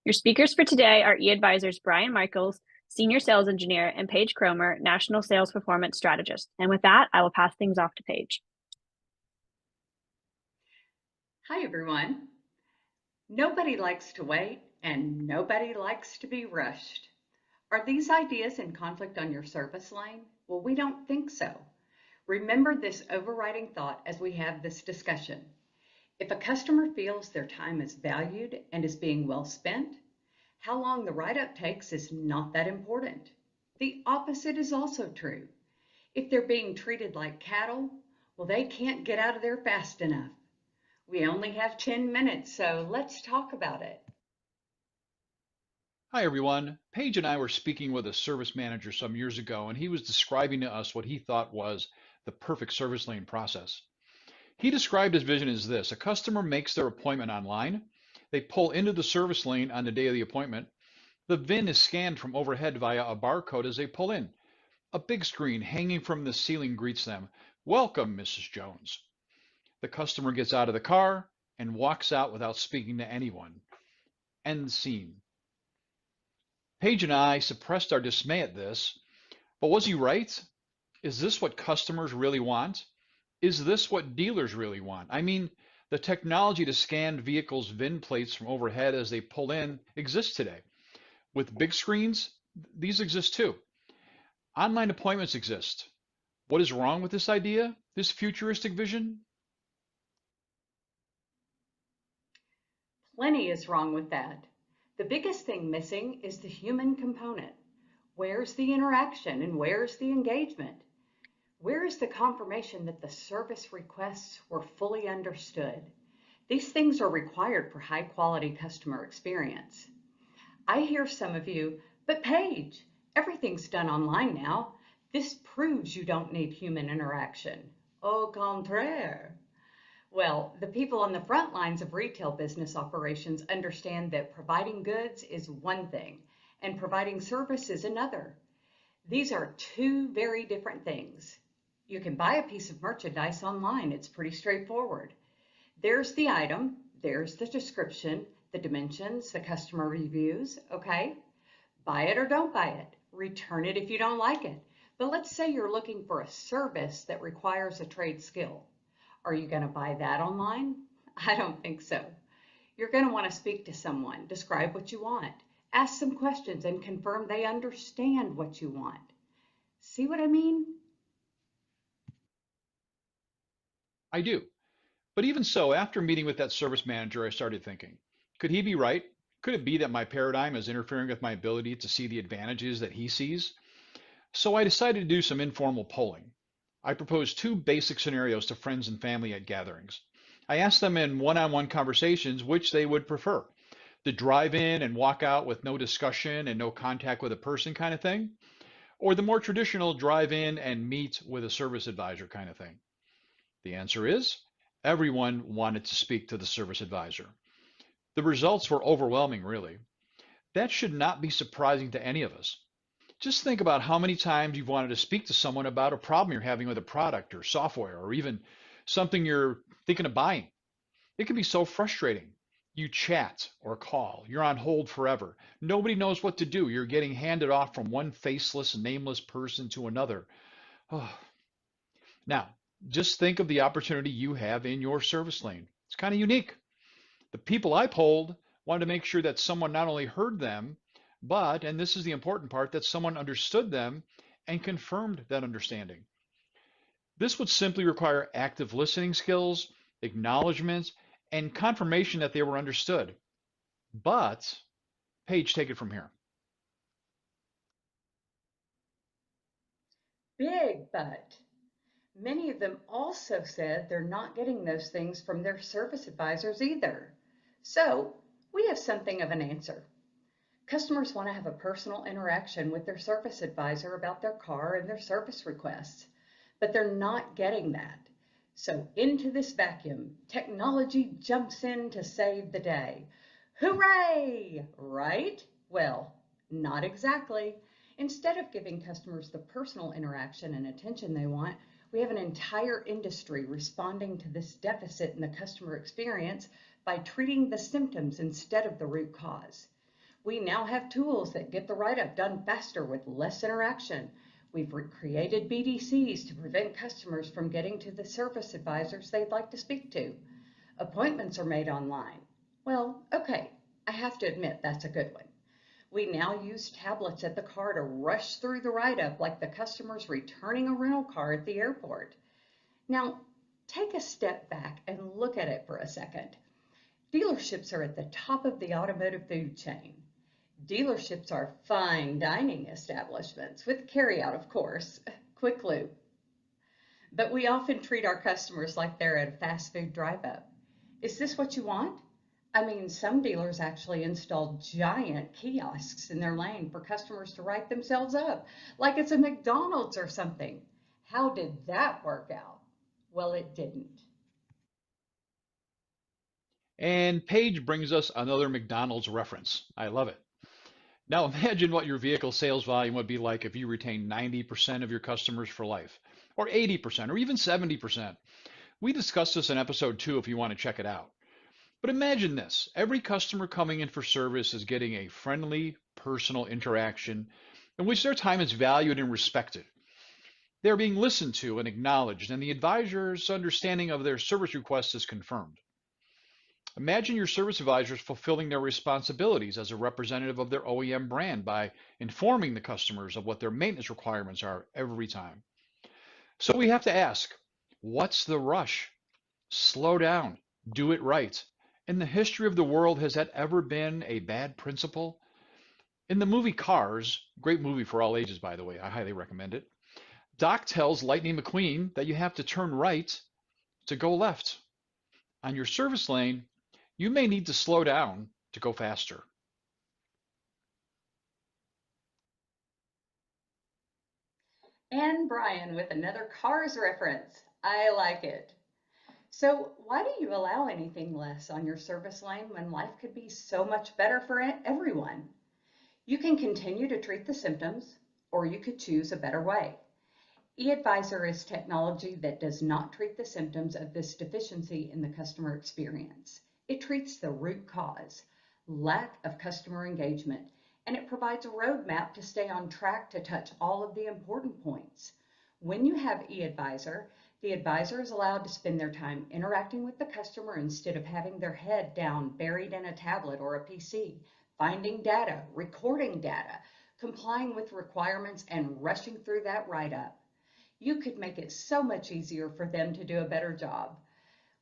Your speakers for today are eAdvisor's Brian Michaels, Senior Sales Engineer, and Paige Cromer, National Sales Performance Strategist. And with that, I will pass things off to Paige. Hi, everyone. Nobody likes to wait, and nobody likes to be rushed. Are these ideas in conflict on your service line? Well, we don't think so. Remember this overriding thought as we have this discussion. If a customer feels their time is valued and is being well spent, how long the write-up takes is not that important. The opposite is also true. If they're being treated like cattle, well, they can't get out of there fast enough. We only have 10 minutes, so let's talk about it. Hi everyone. Paige and I were speaking with a service manager some years ago, and he was describing to us what he thought was the perfect service lane process. He described his vision as this: a customer makes their appointment online, they pull into the service lane on the day of the appointment, the VIN is scanned from overhead via a barcode as they pull in. A big screen hanging from the ceiling greets them. Welcome, Mrs. Jones. The customer gets out of the car and walks out without speaking to anyone. End scene. Paige and I suppressed our dismay at this, but was he right? Is this what customers really want? Is this what dealers really want? I mean, the technology to scan vehicles' VIN plates from overhead as they pull in exists today. With big screens, these exist too. Online appointments exist. What is wrong with this idea, this futuristic vision? Plenty is wrong with that. The biggest thing missing is the human component. Where's the interaction and where's the engagement? Where is the confirmation that the service requests were fully understood? These things are required for high quality customer experience. I hear some of you, but Paige, everything's done online now. This proves you don't need human interaction. Au contraire. Well, the people on the front lines of retail business operations understand that providing goods is one thing and providing service is another. These are two very different things. You can buy a piece of merchandise online. It's pretty straightforward. There's the item, there's the description, the dimensions, the customer reviews, okay? Buy it or don't buy it. Return it if you don't like it. But let's say you're looking for a service that requires a trade skill. Are you going to buy that online? I don't think so. You're going to want to speak to someone, describe what you want, ask some questions, and confirm they understand what you want. See what I mean? I do. But even so, after meeting with that service manager, I started thinking, could he be right? Could it be that my paradigm is interfering with my ability to see the advantages that he sees? So I decided to do some informal polling. I proposed two basic scenarios to friends and family at gatherings. I asked them in one-on-one conversations which they would prefer: the drive in and walk out with no discussion and no contact with a person kind of thing, or the more traditional drive in and meet with a service advisor kind of thing. The answer is everyone wanted to speak to the service advisor. The results were overwhelming, really. That should not be surprising to any of us. Just think about how many times you've wanted to speak to someone about a problem you're having with a product or software or even something you're thinking of buying. It can be so frustrating. You chat or call, you're on hold forever. Nobody knows what to do. You're getting handed off from one faceless, nameless person to another. Oh. Now, just think of the opportunity you have in your service lane. It's kind of unique. The people I polled wanted to make sure that someone not only heard them, but, and this is the important part, that someone understood them and confirmed that understanding. This would simply require active listening skills, acknowledgement, and confirmation that they were understood. But, Paige, take it from here. Big but. Many of them also said they're not getting those things from their service advisors either. So we have something of an answer. Customers want to have a personal interaction with their service advisor about their car and their service requests, but they're not getting that. So into this vacuum, technology jumps in to save the day. Hooray! Right? Well, not exactly. Instead of giving customers the personal interaction and attention they want, we have an entire industry responding to this deficit in the customer experience by treating the symptoms instead of the root cause. We now have tools that get the write-up done faster with less interaction. We've created BDCs to prevent customers from getting to the service advisors they'd like to speak to. Appointments are made online. Well, okay, I have to admit that's a good one. We now use tablets at the car to rush through the write-up like the customer's returning a rental car at the airport. Now, take a step back and look at it for a second. Dealerships are at the top of the automotive food chain. Dealerships are fine dining establishments, with carryout, of course, quick lube. But we often treat our customers like they're at a fast food drive-up. Is this what you want? I mean, some dealers actually install giant kiosks in their lane for customers to write themselves up, like it's a McDonald's or something. How did that work out? Well, it didn't. And Paige brings us another McDonald's reference. I love it. Now imagine what your vehicle sales volume would be like if you retained 90% of your customers for life, or 80%, or even 70%. We discussed this in episode 2 if you want to check it out. But imagine this, every customer coming in for service is getting a friendly, personal interaction in which their time is valued and respected. They're being listened to and acknowledged, and the advisor's understanding of their service request is confirmed. Imagine your service advisors fulfilling their responsibilities as a representative of their OEM brand by informing the customers of what their maintenance requirements are every time. So we have to ask, what's the rush? Slow down, do it right. In the history of the world, has that ever been a bad principle? In the movie Cars, great movie for all ages, by the way, I highly recommend it, Doc tells Lightning McQueen that you have to turn right to go left. On your service lane, you may need to slow down to go faster. And Brian with another Cars reference. I like it. So, why do you allow anything less on your service lane when life could be so much better for everyone? You can continue to treat the symptoms, or you could choose a better way. eAdvisor is technology that does not treat the symptoms of this deficiency in the customer experience. It treats the root cause, lack of customer engagement, and it provides a roadmap to stay on track to touch all of the important points. When you have eAdvisor, the advisor is allowed to spend their time interacting with the customer instead of having their head down buried in a tablet or a PC, finding data, recording data, complying with requirements, and rushing through that write-up. You could make it so much easier for them to do a better job.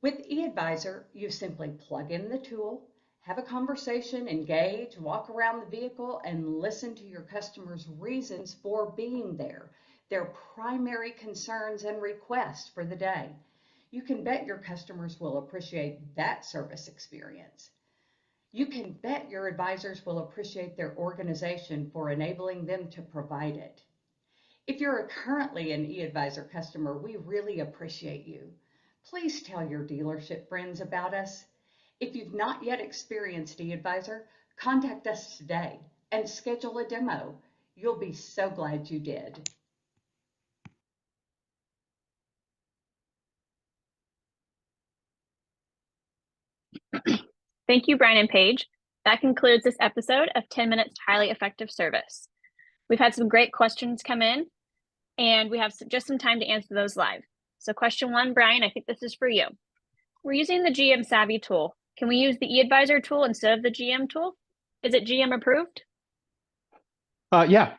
With eAdvisor, you simply plug in the tool, have a conversation, engage, walk around the vehicle, and listen to your customers' reasons for being there, their primary concerns and requests for the day. You can bet your customers will appreciate that service experience. You can bet your advisors will appreciate their organization for enabling them to provide it. If you're currently an eAdvisor customer, we really appreciate you. Please tell your dealership friends about us. If you've not yet experienced eAdvisor, contact us today and schedule a demo. You'll be so glad you did. Thank you, Brian and Paige. That concludes this episode of 10 Minutes to Highly Effective Service. We've had some great questions come in, and we have just some time to answer those live. So question 1, Brian, I think this is for you. We're using the GM Savvy tool. Can we use the eAdvisor tool instead of the GM tool? Is it GM approved? Yeah,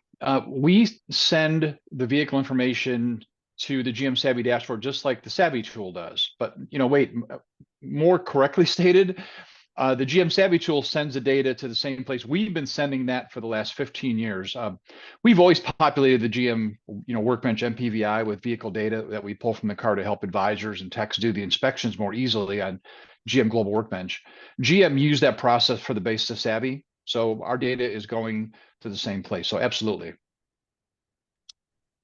we send the vehicle information to the GM Savvy dashboard just like the Savvy tool does. But wait, more correctly stated, the GM Savvy tool sends the data to the same place. We've been sending that for the last 15 years. We've always populated the GM Workbench MPVI with vehicle data that we pull from the car to help advisors and techs do the inspections more easily on GM Global Workbench. GM used that process for the base of Savvy. So our data is going to the same place. So absolutely.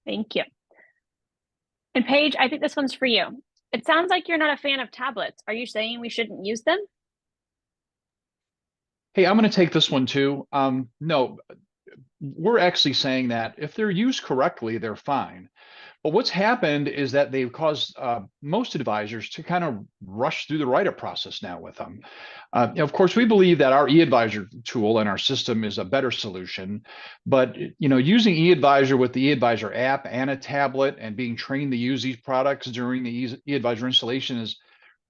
Thank you. And Paige, I think this one's for you. It sounds like you're not a fan of tablets. Are you saying we shouldn't use them? Hey, I'm going to take this one too. No, we're actually saying that if they're used correctly, they're fine. But what's happened is that they've caused most advisors to kind of rush through the write-up process now with them. Of course, we believe that our eAdvisor tool and our system is a better solution. But using eAdvisor with the eAdvisor app and a tablet and being trained to use these products during the eAdvisor installation is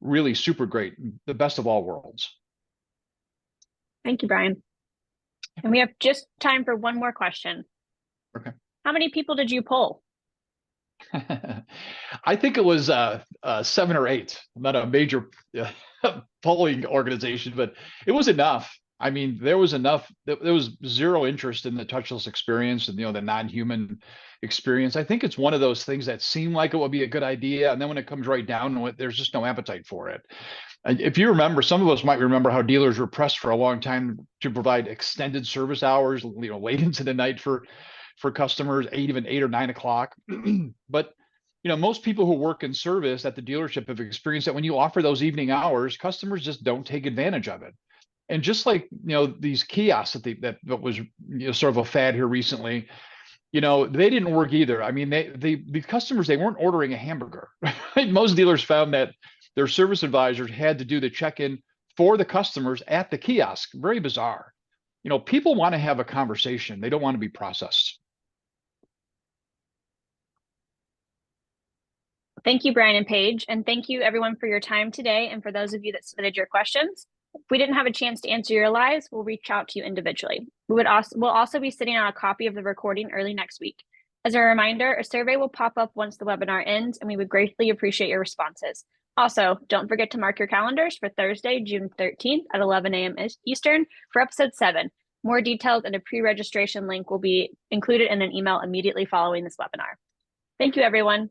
really super great, the best of all worlds. Thank you, Brian. And we have just time for one more question. Okay. How many people did you poll? I think it was 7 or 8. I'm not a major polling organization, but it was enough. I mean, there was enough. There was zero interest in the touchless experience and the non-human experience. I think it's one of those things that seem like it would be a good idea, and then when it comes right down to it, there's just no appetite for it. If you remember, some of us might remember how dealers were pressed for a long time to provide extended service hours, late into the night for customers, even 8 or 9 o'clock. But most people who work in service at the dealership have experienced that when you offer those evening hours, customers just don't take advantage of it. And just like these kiosks that was sort of a fad here recently, they didn't work either. I mean, the customers, they weren't ordering a hamburger. Right? Most dealers found that their service advisors had to do the check-in for the customers at the kiosk. Very bizarre. People want to have a conversation. They don't want to be processed. Thank you, Brian and Paige, and thank you everyone for your time today and for those of you that submitted your questions. If we didn't have a chance to answer your lives, we'll reach out to you individually. We'll also be sitting on a copy of the recording early next week. As a reminder, a survey will pop up once the webinar ends, and we would greatly appreciate your responses. Also, don't forget to mark your calendars for Thursday, June 13th at 11 a.m. Eastern for episode 7. More details and a pre-registration link will be included in an email immediately following this webinar. Thank you, everyone.